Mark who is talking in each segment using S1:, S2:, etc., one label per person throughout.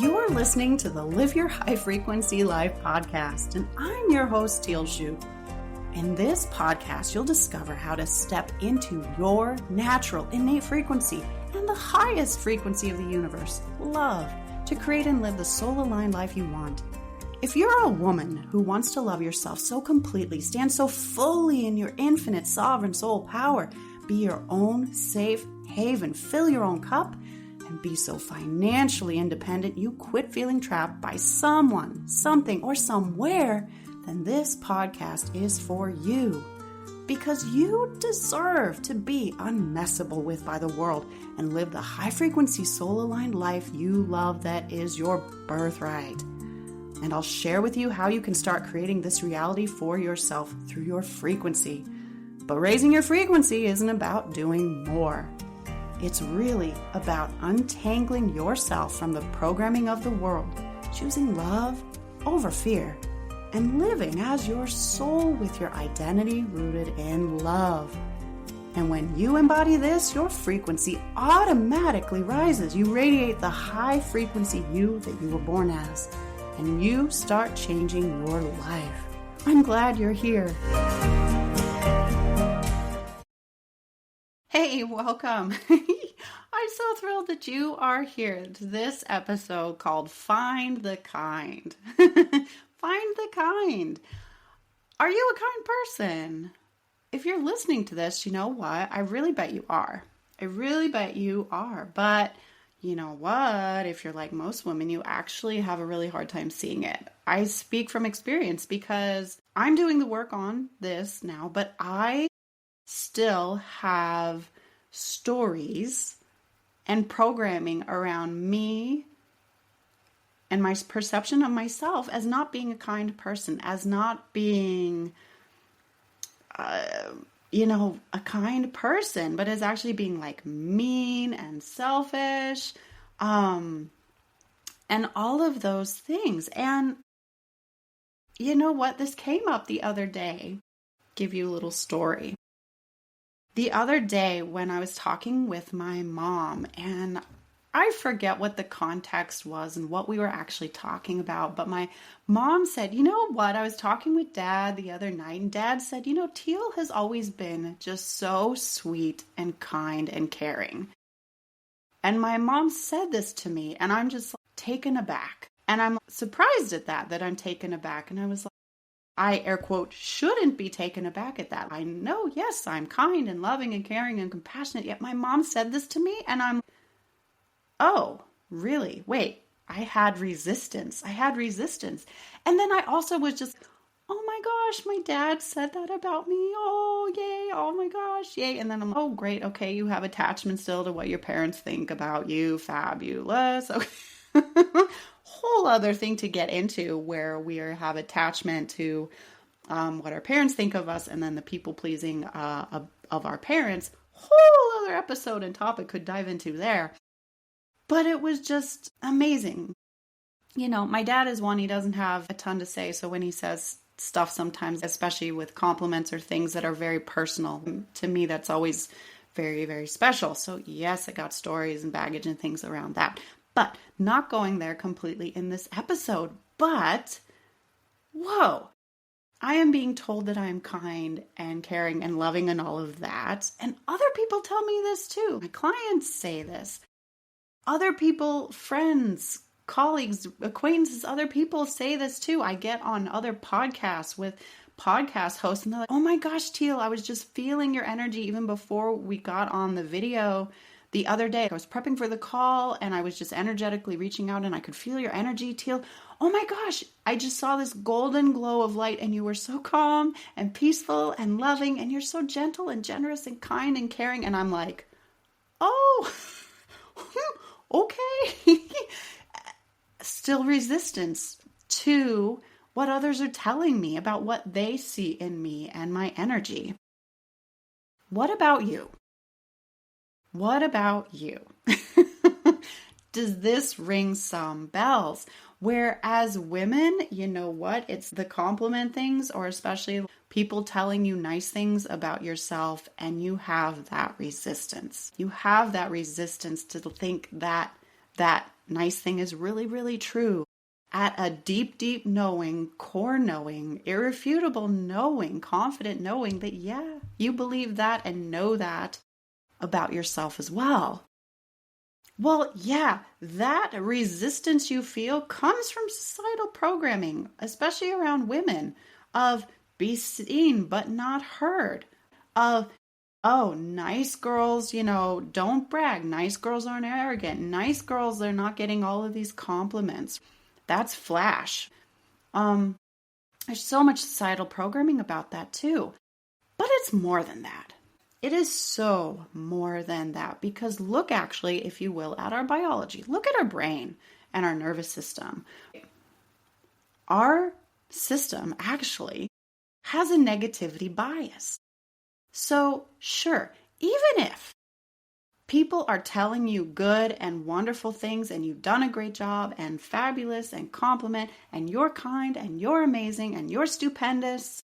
S1: You are listening to the Live Your High Frequency Life podcast, and I'm your host, Teal Shu. In this podcast, you'll discover how to step into your natural, innate frequency and the highest frequency of the universe, love, to create and live the soul-aligned life you want. If you're a woman who wants to love yourself so completely, stand so fully in your infinite sovereign soul power, be your own safe haven, fill your own cup, and be so financially independent you quit feeling trapped by someone, something, or somewhere, then this podcast is for you. Because you deserve to be unmessable with by the world and live the high-frequency, soul-aligned life you love that is your birthright. And I'll share with you how you can start creating this reality for yourself through your frequency. But raising your frequency isn't about doing more. It's really about untangling yourself from the programming of the world, choosing love over fear, and living as your soul with your identity rooted in love. And when you embody this, your frequency automatically rises. You radiate the high frequency you that you were born as, and you start changing your life. I'm glad you're here. Hey, welcome. I'm so thrilled that you are here to this episode called Find the Kind. Find the kind. Are you a kind person? If you're listening to this, you know what? I really bet you are. I really bet you are. But you know what? If you're like most women, you actually have a really hard time seeing it. I speak from experience because I'm doing the work on this now, but I still have stories and programming around me and my perception of myself as not being a kind person, as not being, a kind person, but as actually being like mean and selfish, and all of those things. And you know what? This came up the other day. Give you a little story. The other day when I was talking with my mom, and I forget what the context was and what we were actually talking about, but my mom said, you know what, I was talking with Dad the other night, and Dad said, Teal has always been just so sweet and kind and caring. And my mom said this to me, and I'm just taken aback. And I'm surprised at that I'm taken aback. And I was like, I, air quote, shouldn't be taken aback at that. I know, yes, I'm kind and loving and caring and compassionate, yet my mom said this to me, and I'm, oh, really? Wait, I had resistance. And then I also was just, oh my gosh, my dad said that about me. Oh, yay. Oh my gosh, yay. And then I'm, oh, great. Okay, you have attachment still to what your parents think about you. Fabulous. Okay. Whole other thing to get into where we have attachment to what our parents think of us, and then the people pleasing of our parents. Whole other episode and topic could dive into there. But it was just amazing. My dad is one, he doesn't have a ton to say. So when he says stuff sometimes, especially with compliments or things that are very personal, to me, that's always very, very special. So yes, I got stories and baggage and things around that. But not going there completely in this episode. But, whoa, I am being told that I am kind and caring and loving and all of that. And other people tell me this too. My clients say this. Other people, friends, colleagues, acquaintances, other people say this too. I get on other podcasts with podcast hosts and they're like, oh my gosh, Teal, I was just feeling your energy even before we got on the video the other day. I was prepping for the call and I was just energetically reaching out and I could feel your energy, Teal. Oh my gosh, I just saw this golden glow of light and you were so calm and peaceful and loving and you're so gentle and generous and kind and caring. And I'm like, oh, okay. Still resistance to what others are telling me about what they see in me and my energy. What about you? What about you? Does this ring some bells? Whereas women, you know what? It's the compliment things, or especially people telling you nice things about yourself, and you have that resistance. You have that resistance to think that nice thing is really, really true. At a deep, deep knowing, core knowing, irrefutable knowing, confident knowing that, yeah, you believe that and know that about yourself as well. Well, yeah, that resistance you feel comes from societal programming, especially around women, of be seen but not heard, of, oh, nice girls, don't brag. Nice girls aren't arrogant. Nice girls, they're not getting all of these compliments. That's flash. There's so much societal programming about that too. But it's more than that. It is so more than that because look actually, if you will, at our biology. Look at our brain and our nervous system. Our system actually has a negativity bias. So sure, even if people are telling you good and wonderful things and you've done a great job and fabulous and compliment and you're kind and you're amazing and you're stupendous,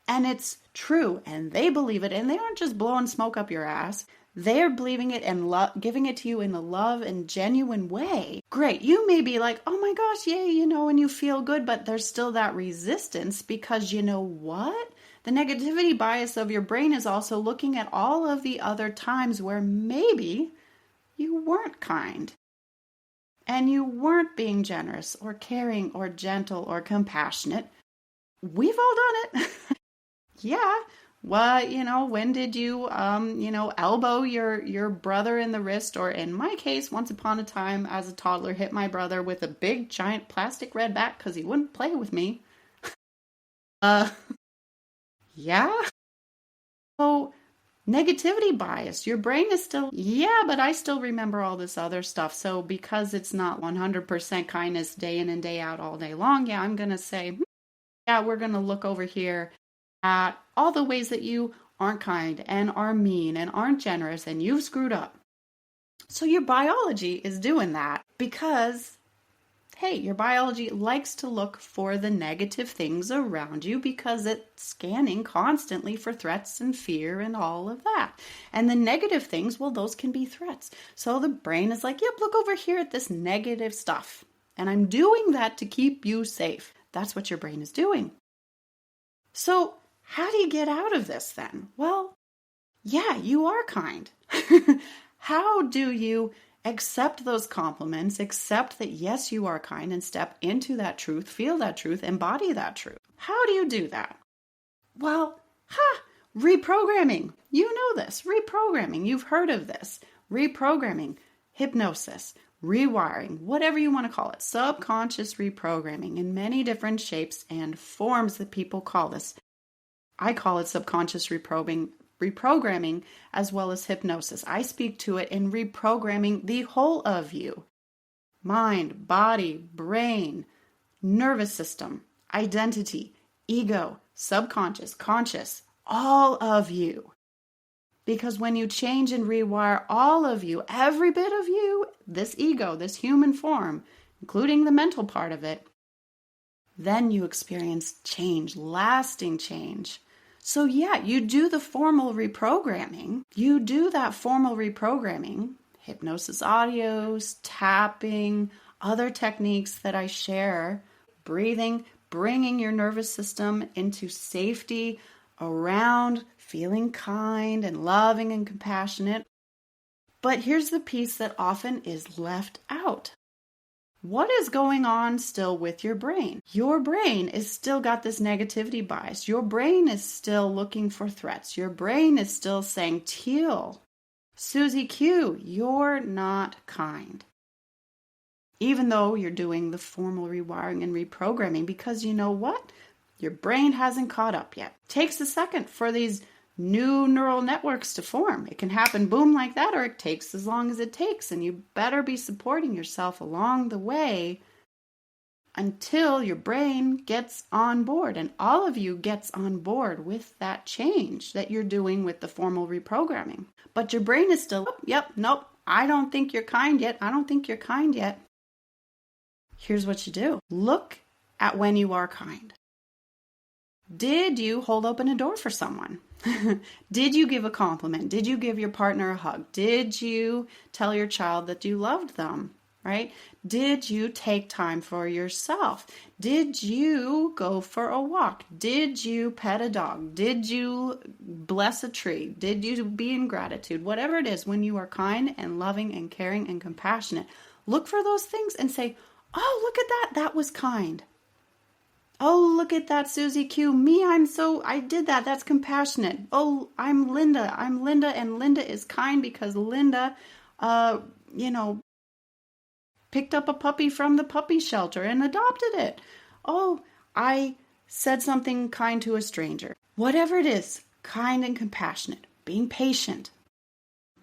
S1: and it's true, and they believe it, and they aren't just blowing smoke up your ass. They're believing it and giving it to you in a love and genuine way. Great. You may be like, oh my gosh, yay, and you feel good, but there's still that resistance because you know what? The negativity bias of your brain is also looking at all of the other times where maybe you weren't kind and you weren't being generous or caring or gentle or compassionate. We've all done it. Yeah. Well, when did you, elbow your brother in the wrist? Or in my case, once upon a time as a toddler, hit my brother with a big, giant plastic red bat because he wouldn't play with me. Yeah. So negativity bias, your brain is still, yeah, but I still remember all this other stuff. So because it's not 100% kindness day in and day out all day long, yeah, I'm going to say, yeah, we're going to look over here at all the ways that you aren't kind and are mean and aren't generous and you've screwed up. So your biology is doing that because, hey, your biology likes to look for the negative things around you because it's scanning constantly for threats and fear and all of that. And the negative things, well, those can be threats. So the brain is like, yep, look over here at this negative stuff. And I'm doing that to keep you safe. That's what your brain is doing. So how do you get out of this then? Well, yeah, you are kind. How do you accept those compliments, accept that yes, you are kind and step into that truth, feel that truth, embody that truth? How do you do that? Well, reprogramming. You know this. Reprogramming. You've heard of this. Reprogramming, hypnosis, rewiring, whatever you want to call it. Subconscious reprogramming in many different shapes and forms that people call this. I call it subconscious reprogramming as well as hypnosis. I speak to it in reprogramming the whole of you. Mind, body, brain, nervous system, identity, ego, subconscious, conscious, all of you. Because when you change and rewire all of you, every bit of you, this ego, this human form, including the mental part of it, then you experience change, lasting change. So yeah, you do the formal reprogramming. You do that formal reprogramming, hypnosis audios, tapping, other techniques that I share, breathing, bringing your nervous system into safety around feeling kind and loving and compassionate. But here's the piece that often is left out. What is going on still with your brain? Your brain is still got this negativity bias. Your brain is still looking for threats. Your brain is still saying, Teal, Susie Q, you're not kind. Even though you're doing the formal rewiring and reprogramming, because you know what? Your brain hasn't caught up yet. It takes a second for these new neural networks to form. It can happen boom like that, or it takes as long as it takes, and you better be supporting yourself along the way until your brain gets on board and all of you gets on board with that change that you're doing with the formal reprogramming. But your brain is still, nope, I don't think you're kind yet. I don't think you're kind yet. Here's what you do. Look at when you are kind. Did you hold open a door for someone? Did you give a compliment? Did you give your partner a hug? Did you tell your child that you loved them? right? Did you take time for yourself? Did you go for a walk? Did you pet a dog? Did you bless a tree? Did you be in gratitude? Whatever it is, when you are kind and loving and caring and compassionate, look for those things and say, oh, look at that. That was kind. Oh, look at that, Susie Q. I did that. That's compassionate. Oh, I'm Linda. And Linda is kind because Linda, picked up a puppy from the puppy shelter and adopted it. Oh, I said something kind to a stranger. Whatever it is, kind and compassionate, being patient,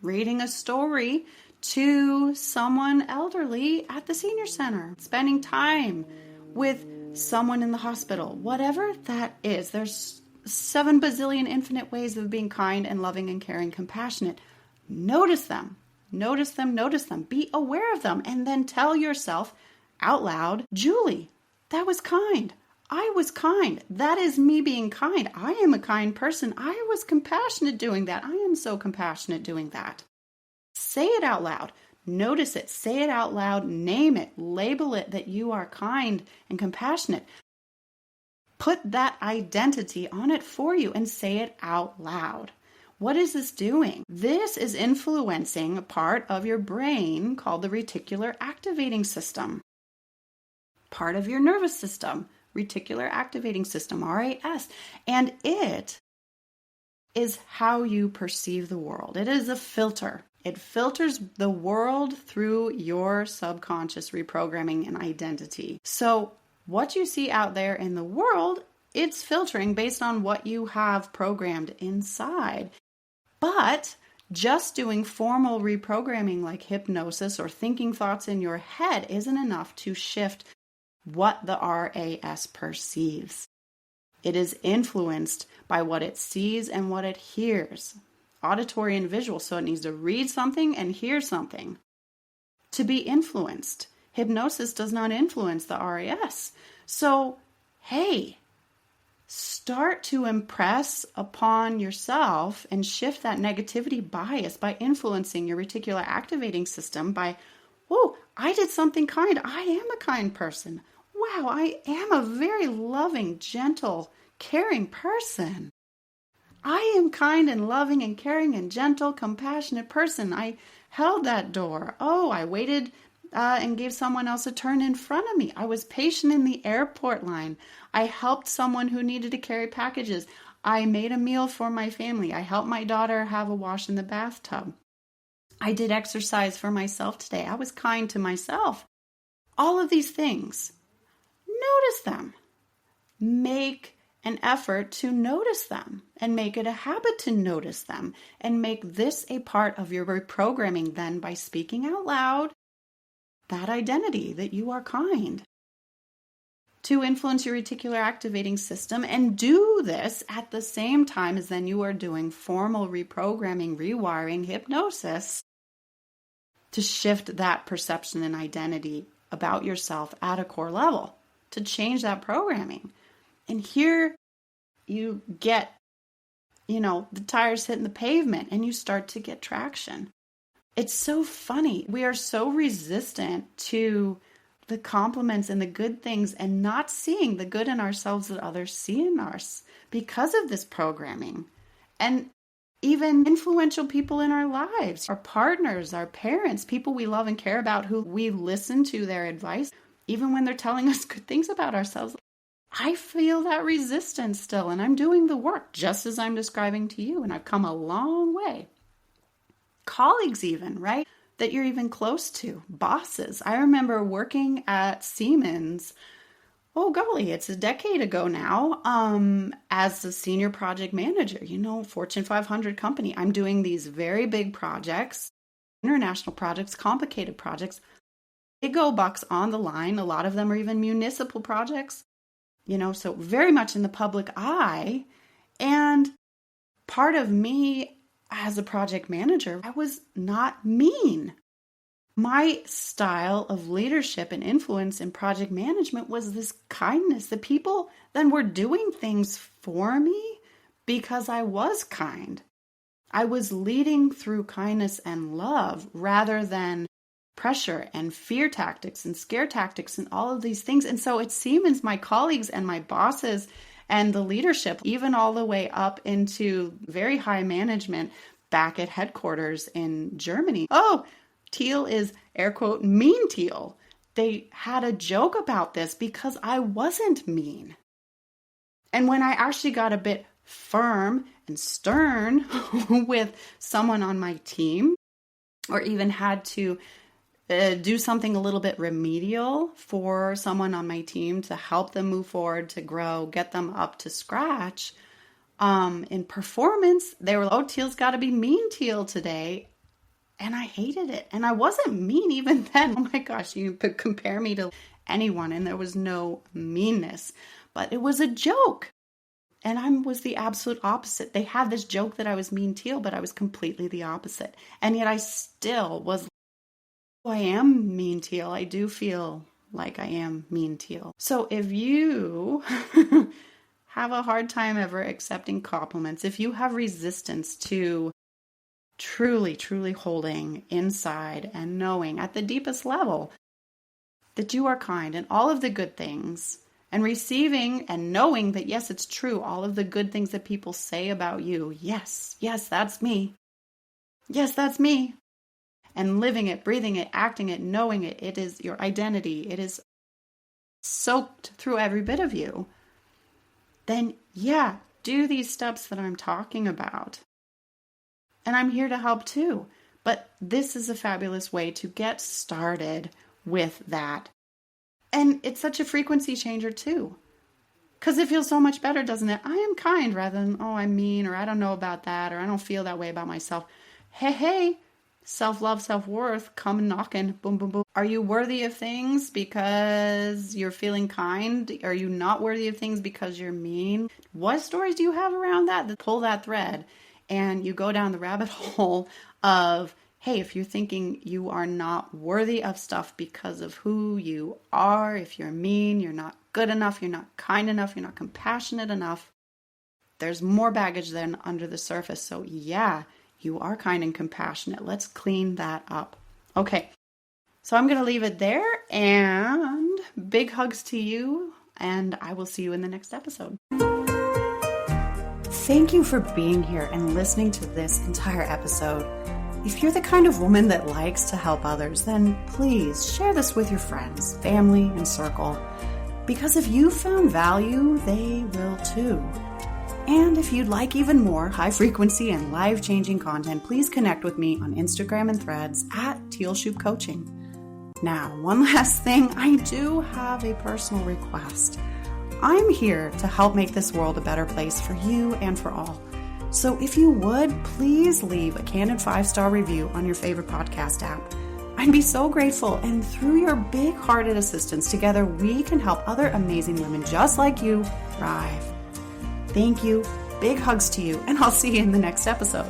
S1: reading a story to someone elderly at the senior center, spending time with someone in the hospital, whatever that is. There's 7 bazillion infinite ways of being kind and loving and caring, compassionate. Notice them. Notice them. Be aware of them. And then tell yourself out loud, Julie, that was kind. I was kind. That is me being kind. I am a kind person. I was compassionate doing that. I am so compassionate doing that. Say it out loud. Notice it. Say it out loud. Name it. Label it that you are kind and compassionate. Put that identity on it for you and say it out loud. What is this doing? This is influencing a part of your brain called the reticular activating system. Part of your nervous system, reticular activating system, RAS. And it is how you perceive the world. It is a filter. It filters the world through your subconscious reprogramming and identity. So what you see out there in the world, it's filtering based on what you have programmed inside. But just doing formal reprogramming like hypnosis or thinking thoughts in your head isn't enough to shift what the RAS perceives. It is influenced by what it sees and what it hears. Auditory and visual, so it needs to read something and hear something to be influenced. Hypnosis does not influence the RAS. So, hey, start to impress upon yourself and shift that negativity bias by influencing your reticular activating system by, oh, I did something kind. I am a kind person. Wow, I am a very loving, gentle, caring person. I am kind and loving and caring and gentle, compassionate person. I held that door. Oh, I waited and gave someone else a turn in front of me. I was patient in the airport line. I helped someone who needed to carry packages. I made a meal for my family. I helped my daughter have a wash in the bathtub. I did exercise for myself today. I was kind to myself. All of these things. Notice them. Make an effort to notice them and make it a habit to notice them and make this a part of your reprogramming then by speaking out loud that identity that you are kind to influence your reticular activating system, and do this at the same time as then you are doing formal reprogramming, rewiring, hypnosis to shift that perception and identity about yourself at a core level, to change that programming. And here you get, the tires hitting the pavement and you start to get traction. It's so funny. We are so resistant to the compliments and the good things and not seeing the good in ourselves that others see in us because of this programming. And even influential people in our lives, our partners, our parents, people we love and care about, who we listen to their advice, even when they're telling us good things about ourselves. I feel that resistance still, and I'm doing the work just as I'm describing to you, and I've come a long way. Colleagues even, right? That you're even close to. Bosses. I remember working at Siemens, oh golly, it's a decade ago now, as a senior project manager, Fortune 500 company. I'm doing these very big projects, international projects, complicated projects, big old bucks on the line. A lot of them are even municipal projects. So very much in the public eye. And part of me as a project manager, I was not mean. My style of leadership and influence in project management was this kindness. The people then were doing things for me because I was kind. I was leading through kindness and love rather than pressure and fear tactics and scare tactics and all of these things. And so at Siemens, my colleagues and my bosses and the leadership, even all the way up into very high management back at headquarters in Germany. Oh, Teal is air quote mean Teal. They had a joke about this because I wasn't mean. And when I actually got a bit firm and stern with someone on my team, or even had to do something a little bit remedial for someone on my team to help them move forward, to grow, get them up to scratch, in performance, they were like, oh, Teal's got to be mean Teal today. And I hated it. And I wasn't mean even then. Oh my gosh, you could compare me to anyone and there was no meanness. But it was a joke. And I was the absolute opposite. They had this joke that I was mean Teal, but I was completely the opposite. And yet I still was, oh, I am mean Teal. I do feel like I am mean Teal. So if you have a hard time ever accepting compliments, if you have resistance to truly, truly holding inside and knowing at the deepest level that you are kind and all of the good things, and receiving and knowing that, yes, it's true, all of the good things that people say about you, yes, that's me. Yes, that's me. And living it, breathing it, acting it, knowing it, it is your identity. It is soaked through every bit of you. Then, yeah, do these steps that I'm talking about. And I'm here to help too. But this is a fabulous way to get started with that. And it's such a frequency changer too. Because it feels so much better, doesn't it? I am kind rather than, oh, I'm mean, or I don't know about that, or I don't feel that way about myself. Hey, self-love, self-worth, come knocking, boom, boom, boom. Are you worthy of things because you're feeling kind? Are you not worthy of things because you're mean? What stories do you have around that pull that thread? And you go down the rabbit hole of, hey, if you're thinking you are not worthy of stuff because of who you are, if you're mean, you're not good enough, you're not kind enough, you're not compassionate enough, there's more baggage than under the surface. So yeah, you are kind and compassionate. Let's clean that up. Okay, so I'm going to leave it there, and big hugs to you, and I will see you in the next episode. Thank you for being here and listening to this entire episode. If you're the kind of woman that likes to help others, then please share this with your friends, family, and circle. Because if you found value, they will too. And if you'd like even more high frequency and life-changing content, please connect with me on Instagram and Threads at Teal Shoop Coaching. Now, one last thing, I do have a personal request. I'm here to help make this world a better place for you and for all. So if you would, please leave a candid 5-star review on your favorite podcast app. I'd be so grateful, and through your big-hearted assistance, together we can help other amazing women just like you thrive. Thank you, big hugs to you, and I'll see you in the next episode.